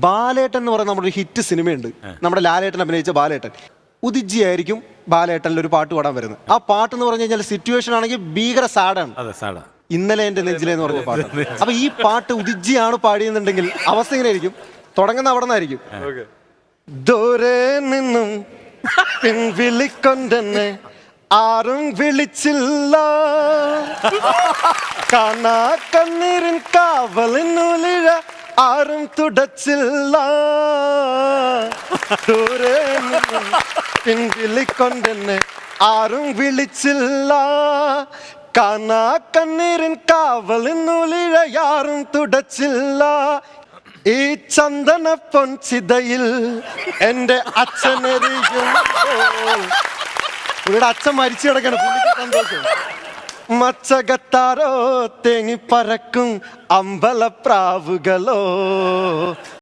ബാലേട്ടൻ എന്ന് പറയുന്ന നമ്മുടെ ഒരു ഹിറ്റ് സിനിമയുണ്ട്, നമ്മുടെ ലാലേട്ടൻ അഭിനയിച്ച ബാലേട്ടൻ. ഉദിജി ആയിരിക്കും ബാലേട്ടനിൽ ഒരു പാട്ട് പാടാൻ വരുന്നത്. ആ പാട്ട് എന്ന് പറഞ്ഞു കഴിഞ്ഞാൽ സിറ്റുവേഷൻ ആണെങ്കിൽ ഭീകര സാഡാണ്. ഇന്നലെ എന്റെ നെഞ്ചിലെ എന്ന് പറഞ്ഞ പാട്ട്. അപ്പൊ ഈ പാട്ട് ഉദിജിയാണ് പാടിയെന്നുണ്ടെങ്കിൽ അവസ്ഥ ഇങ്ങനെ ആയിരിക്കും. തുടങ്ങുന്ന അവിടെ നിന്നായിരിക്കും. ദൂരെ നിന്നും പിൻവിളിക്കൊണ്ടെന്നെ ആരും വിളിച്ചില്ല, കാണാ കണ്ണീരിൻ കാവലിനുളിഴ ആരും തുടച്ചില്ല. ദൂരെ നിന്നും പിൻവിളിക്കൊണ്ടെന്നെ ആരും വിളിച്ചില്ല, കാണാ കണ്ണീരിൻ കാവലിനുളിഴ ആരും തുടച്ചില്ല. ഈ ചന്ദന പൊൻചിതയിൽ എന്റെ അച്ഛനെറിയുമ്പോൾ പുള്ളിയുടെ അച്ഛൻ മരിച്ചു കിടക്കാണ്. പുള്ളിക്ക് സന്തോഷം. മച്ചകത്താരോ തേങ്ങി പറക്കും അമ്പലപ്രാവുകളോ.